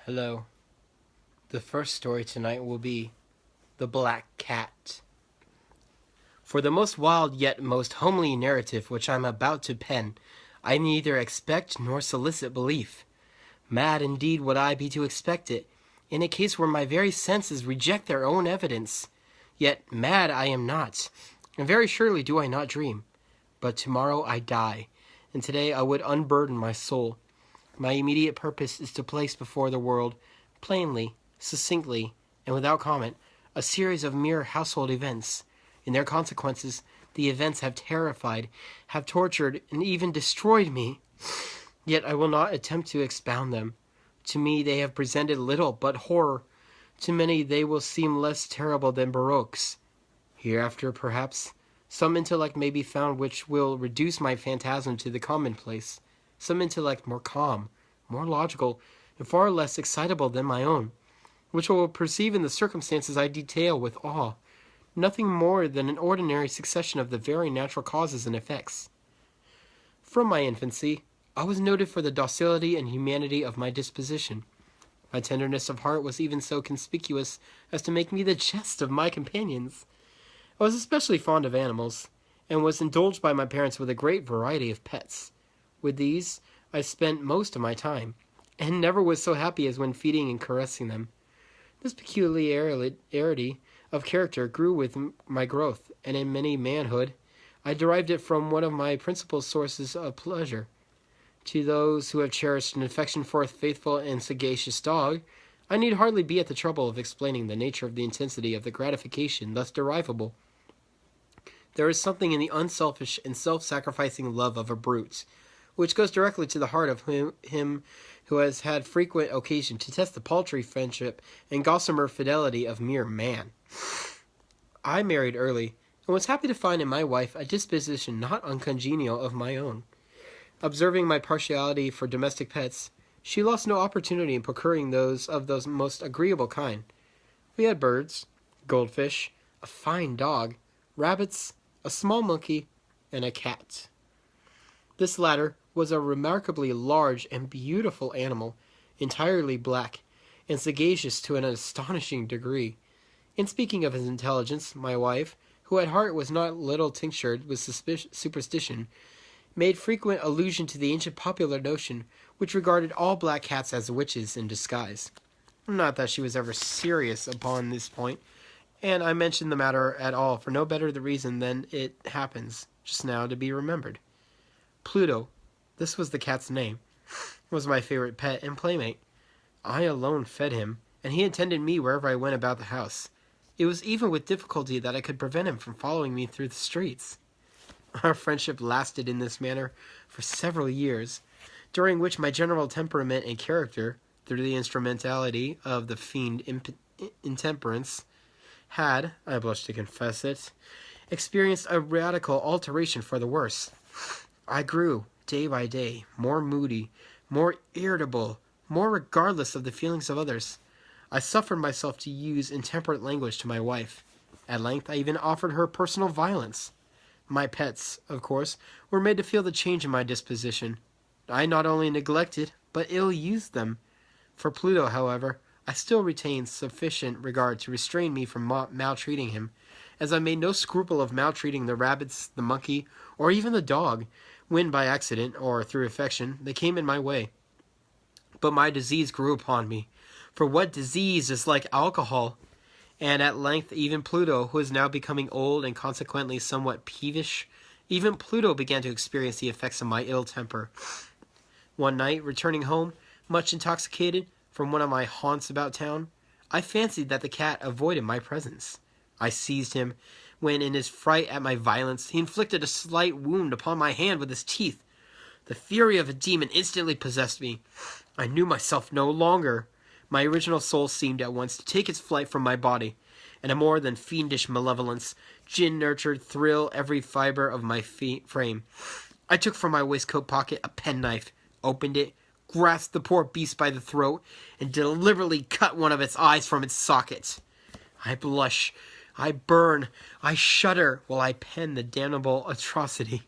Hello. The first story tonight will be The Black Cat. For the most wild yet most homely narrative which I am about to pen, I neither expect nor solicit belief. Mad indeed would I be to expect it, in a case where my very senses reject their own evidence. Yet mad I am not, and very surely do I not dream. But tomorrow I die, and today I would unburden my soul. My immediate purpose is to place before the world, plainly, succinctly, and without comment, a series of mere household events. In their consequences, the events have terrified, have tortured, and even destroyed me. Yet I will not attempt to expound them. To me they have presented little but horror. To many they will seem less terrible than baroques. Hereafter, perhaps, some intellect may be found which will reduce my phantasm to the commonplace. Some intellect more calm, more logical, and far less excitable than my own, which will perceive in the circumstances I detail with awe nothing more than an ordinary succession of the very natural causes and effects. From my infancy, I was noted for the docility and humanity of my disposition. My tenderness of heart was even so conspicuous as to make me the jest of my companions. I was especially fond of animals, and was indulged by my parents with a great variety of pets. With these I spent most of my time, and never was so happy as when feeding and caressing them. This peculiarity of character grew with my growth, and in many manhood I derived it from one of my principal sources of pleasure. To those who have cherished an affection for a faithful and sagacious dog, I need hardly be at the trouble of explaining the nature of the intensity of the gratification thus derivable. There is something in the unselfish and self-sacrificing love of a brute, which goes directly to the heart of him who has had frequent occasion to test the paltry friendship and gossamer fidelity of mere man. I married early, and was happy to find in my wife a disposition not uncongenial of my own. Observing my partiality for domestic pets, she lost no opportunity in procuring those of the most agreeable kind. We had birds, goldfish, a fine dog, rabbits, a small monkey, and a cat. This latter was a remarkably large and beautiful animal, entirely black, and sagacious to an astonishing degree. In speaking of his intelligence, my wife, who at heart was not little tinctured with superstition, made frequent allusion to the ancient popular notion which regarded all black cats as witches in disguise. Not that she was ever serious upon this point, and I mention the matter at all for no better the reason than it happens just now to be remembered. Pluto, this was the cat's name, was my favorite pet and playmate. I alone fed him, and he attended me wherever I went about the house. It was even with difficulty that I could prevent him from following me through the streets. Our friendship lasted in this manner for several years, during which my general temperament and character, through the instrumentality of the fiend intemperance, had, I blush to confess it, experienced a radical alteration for the worse. I grew, day by day, more moody, more irritable, more regardless of the feelings of others. I suffered myself to use intemperate language to my wife. At length I even offered her personal violence. My pets, of course, were made to feel the change in my disposition. I not only neglected, but ill-used them. For Pluto, however, I still retained sufficient regard to restrain me from maltreating him, as I made no scruple of maltreating the rabbits, the monkey, or even the dog, when by accident, or through affection, they came in my way. But my disease grew upon me, for what disease is like alcohol? And at length even Pluto, who is now becoming old and consequently somewhat peevish, even Pluto began to experience the effects of my ill temper. One night, returning home, much intoxicated, from one of my haunts about town, I fancied that the cat avoided my presence. I seized him, when in his fright at my violence, he inflicted a slight wound upon my hand with his teeth. The fury of a demon instantly possessed me. I knew myself no longer. My original soul seemed at once to take its flight from my body, and a more than fiendish malevolence, gin-nurtured, thrill every fibre of my frame. I took from my waistcoat pocket a penknife, opened it, grasped the poor beast by the throat, and deliberately cut one of its eyes from its socket. I blush, I burn, I shudder, while I pen the damnable atrocity.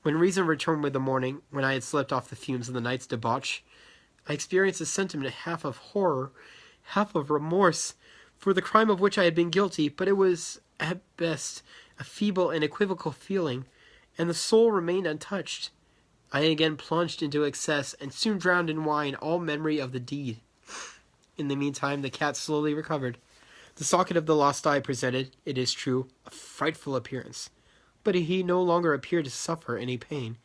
When reason returned with the morning, when I had slept off the fumes of the night's debauch, I experienced a sentiment half of horror, half of remorse, for the crime of which I had been guilty, but it was, at best, a feeble and equivocal feeling, and the soul remained untouched. I again plunged into excess, and soon drowned in wine all memory of the deed. In the meantime, the cat slowly recovered. The socket of the lost eye presented, it is true, a frightful appearance, but he no longer appeared to suffer any pain.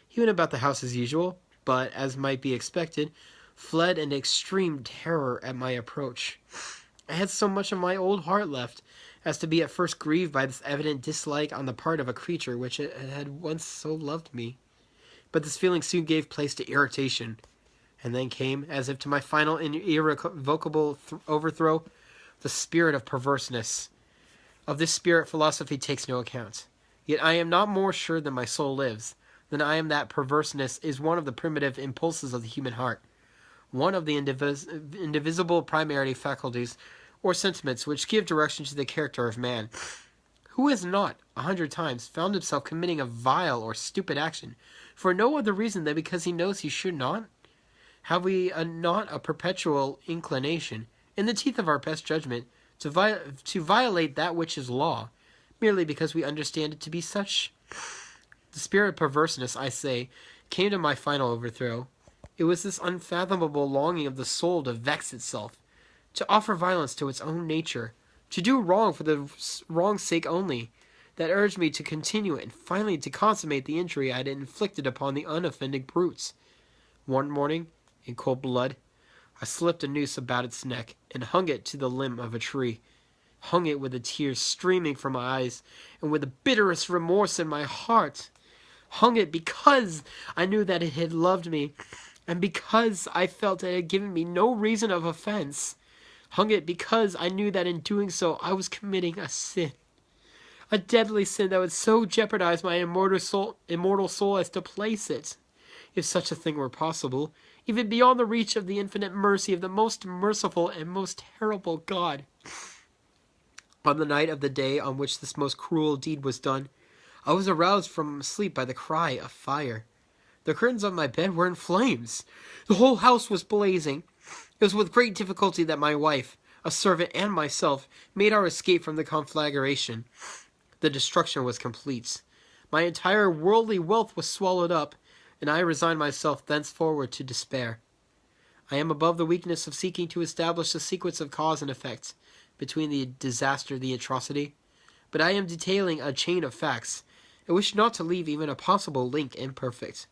He went about the house as usual, but, as might be expected, fled in extreme terror at my approach. I had so much of my old heart left as to be at first grieved by this evident dislike on the part of a creature which had once so loved me. But this feeling soon gave place to irritation, and then came, as if to my final and irrevocable overthrow, the spirit of perverseness. Of this spirit philosophy takes no account. Yet I am not more sure that my soul lives, than I am that perverseness is one of the primitive impulses of the human heart, one of the indivisible primary faculties or sentiments which give direction to the character of man. Who has not, 100 times, found himself committing a vile or stupid action, for no other reason than because he knows he should not? Have we not a perpetual inclination, in the teeth of our best judgment, to violate that which is law, merely because we understand it to be such? The spirit of perverseness, I say, came to my final overthrow. It was this unfathomable longing of the soul to vex itself, to offer violence to its own nature, to do wrong for the wrong's sake only, that urged me to continue it and finally to consummate the injury I had inflicted upon the unoffending brutes. One morning, in cold blood, I slipped a noose about its neck and hung it to the limb of a tree, hung it with the tears streaming from my eyes and with the bitterest remorse in my heart, hung it because I knew that it had loved me, and because I felt it had given me no reason of offense, hung it because I knew that in doing so I was committing a sin, a deadly sin that would so jeopardize my immortal soul as to place it, if such a thing were possible, even beyond the reach of the infinite mercy of the most merciful and most terrible God. On the night of the day on which this most cruel deed was done, I was aroused from sleep by the cry of fire. The curtains of my bed were in flames. The whole house was blazing. It was with great difficulty that my wife, a servant, and myself made our escape from the conflagration. The destruction was complete. My entire worldly wealth was swallowed up, and I resigned myself thenceforward to despair. I am above the weakness of seeking to establish the sequence of cause and effect between the disaster and the atrocity, but I am detailing a chain of facts, and wish not to leave even a possible link imperfect.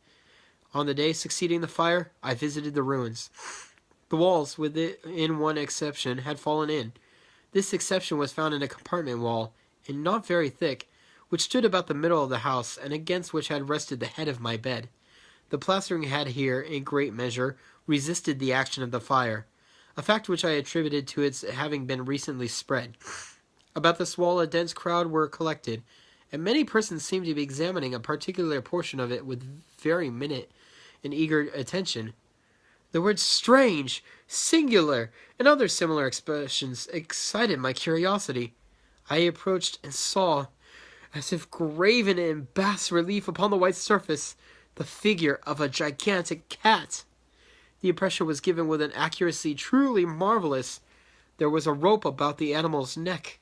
On the day succeeding the fire, I visited the ruins. The walls, within one exception, had fallen in. This exception was found in a compartment wall, and not very thick, which stood about the middle of the house, and against which had rested the head of my bed. The plastering had here, in great measure, resisted the action of the fire, a fact which I attributed to its having been recently spread. About this wall a dense crowd were collected, and many persons seemed to be examining a particular portion of it with very minute and eager attention. The words strange, singular, and other similar expressions excited my curiosity. I approached and saw, as if graven in bas relief upon the white surface, the figure of a gigantic cat. The impression was given with an accuracy truly marvelous. There was a rope about the animal's neck.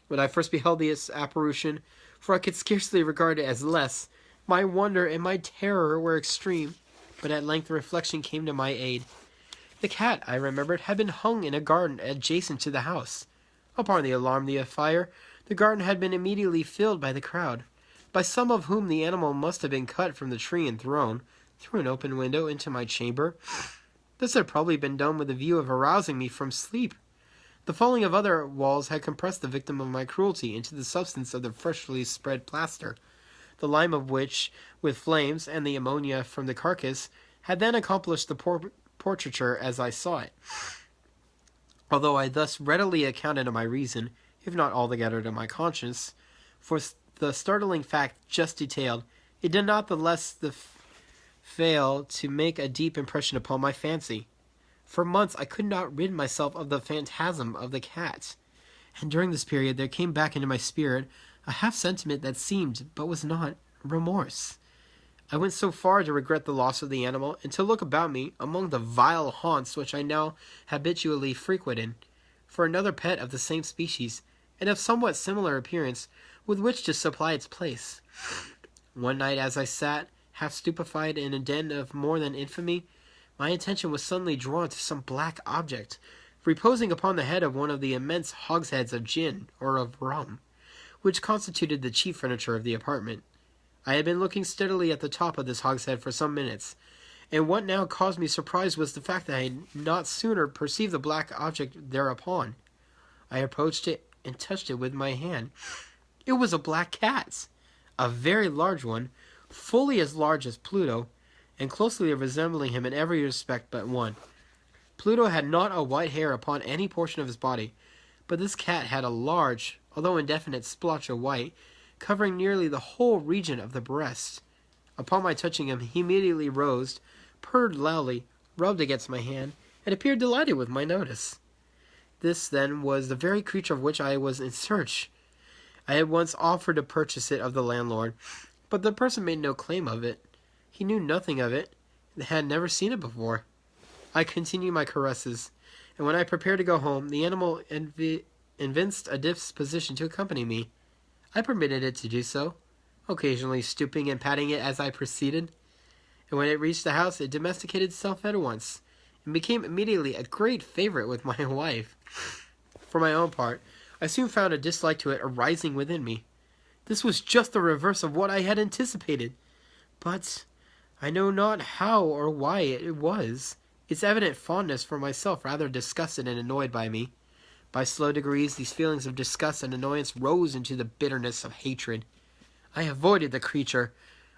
When I first beheld this apparition, for I could scarcely regard it as less, my wonder and my terror were extreme, but at length reflection came to my aid. The cat, I remembered, had been hung in a garden adjacent to the house. Upon the alarm of the fire, the garden had been immediately filled by the crowd, by some of whom the animal must have been cut from the tree and thrown, through an open window, into my chamber. This had probably been done with the view of arousing me from sleep. The falling of other walls had compressed the victim of my cruelty into the substance of the freshly spread plaster, the lime of which, with flames, and the ammonia from the carcass, had then accomplished the portraiture as I saw it. Although I thus readily accounted to my reason, if not altogether to my conscience, for the startling fact just detailed, it did not the less fail to make a deep impression upon my fancy. For months I could not rid myself of the phantasm of the cat, and during this period there came back into my spirit a half-sentiment that seemed, but was not, remorse. I went so far to regret the loss of the animal and to look about me among the vile haunts which I now habitually frequented, for another pet of the same species, and of somewhat similar appearance, with which to supply its place. One night as I sat, half stupefied in a den of more than infamy, my attention was suddenly drawn to some black object, reposing upon the head of one of the immense hogsheads of gin, or of rum, which constituted the chief furniture of the apartment. I had been looking steadily at the top of this hogshead for some minutes, and what now caused me surprise was the fact that I had not sooner perceived the black object thereupon. I approached it and touched it with my hand. It was a black cat, a very large one, fully as large as Pluto, and closely resembling him in every respect but one. Pluto had not a white hair upon any portion of his body, but this cat had a large, although indefinite, splotch of white, covering nearly the whole region of the breast. Upon my touching him, he immediately rose, purred loudly, rubbed against my hand, and appeared delighted with my notice. This, then, was the very creature of which I was in search. I had once offered to purchase it of the landlord, but the person made no claim of it. He knew nothing of it, and had never seen it before. I continued my caresses, and when I prepared to go home, the animal evinced a disposition to accompany me. I permitted it to do so, occasionally stooping and patting it as I proceeded, and when it reached the house, it domesticated itself at once, and became immediately a great favorite with my wife. For my own part, I soon found a dislike to it arising within me. This was just the reverse of what I had anticipated, but I know not how or why it was. Its evident fondness for myself rather disgusted and annoyed by me. By slow degrees, these feelings of disgust and annoyance rose into the bitterness of hatred. I avoided the creature.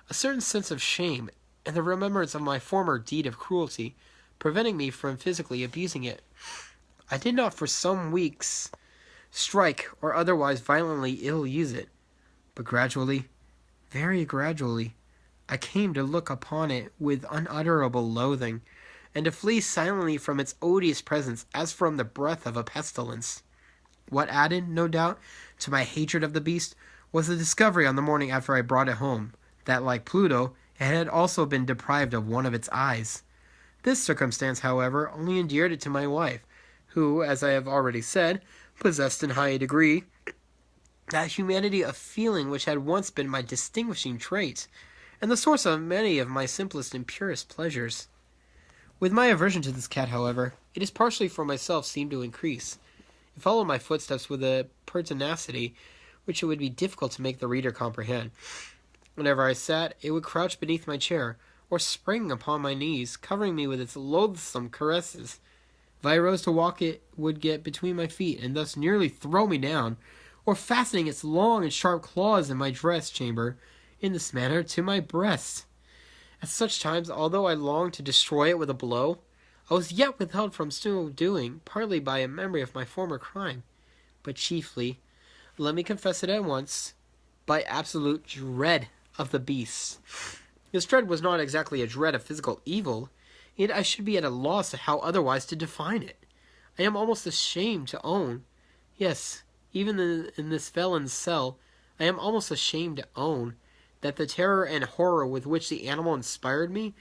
A certain sense of shame, and the remembrance of my former deed of cruelty, preventing me from physically abusing it. I did not for some weeks strike or otherwise violently ill-use it, but gradually, very gradually, I came to look upon it with unutterable loathing, and to flee silently from its odious presence as from the breath of a pestilence. What added, no doubt, to my hatred of the beast was the discovery on the morning after I brought it home, that, like Pluto, it had also been deprived of one of its eyes. This circumstance, however, only endeared it to my wife, who, as I have already said, possessed in high degree that humanity of feeling which had once been my distinguishing trait, and the source of many of my simplest and purest pleasures. With my aversion to this cat, however, it is partially for myself seemed to increase. It followed my footsteps with a pertinacity which it would be difficult to make the reader comprehend. Whenever I sat, it would crouch beneath my chair, or spring upon my knees, covering me with its loathsome caresses. If I rose to walk, it would get between my feet, and thus nearly throw me down, or fastening its long and sharp claws in my dress chamber, in this manner, to my breast. At such times, although I longed to destroy it with a blow, I was yet withheld from so doing, partly by a memory of my former crime, but chiefly, let me confess it at once, by absolute dread of the beast. This dread was not exactly a dread of physical evil, yet I should be at a loss how otherwise to define it. I am almost ashamed to own, yes, even in this felon's cell, I am almost ashamed to own, that the terror and horror with which the animal inspired me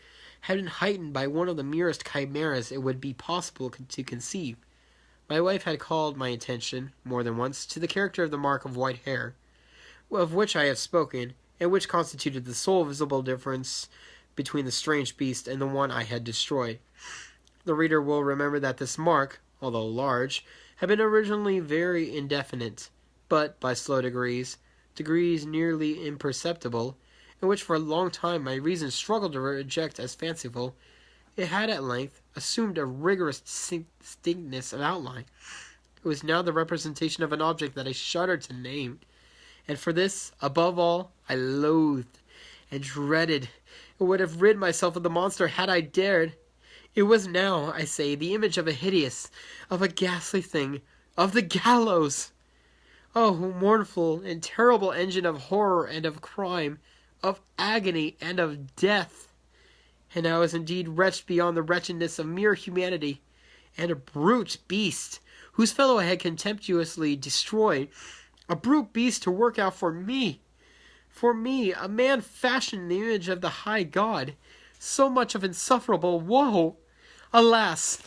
had been heightened by one of the merest chimeras it would be possible to conceive. My wife had called my attention, more than once, to the character of the mark of white hair, of which I have spoken, and which constituted the sole visible difference between the strange beast and the one I had destroyed. The reader will remember that this mark, although large, had been originally very indefinite, but by slow degrees nearly imperceptible, and which for a long time my reason struggled to reject as fanciful, it had at length assumed a rigorous distinctness of outline. It was now the representation of an object that I shuddered to name, and for this, above all, I loathed and dreaded, and would have rid myself of the monster had I dared. It was now, I say, the image of a hideous, of a ghastly thing, of the gallows! Oh, mournful and terrible engine of horror and of crime, of agony and of death! And I was indeed wretched beyond the wretchedness of mere humanity, and a brute beast, whose fellow I had contemptuously destroyed, a brute beast to work out for me. For me, a man fashioned in the image of the high God, so much of insufferable woe! Alas,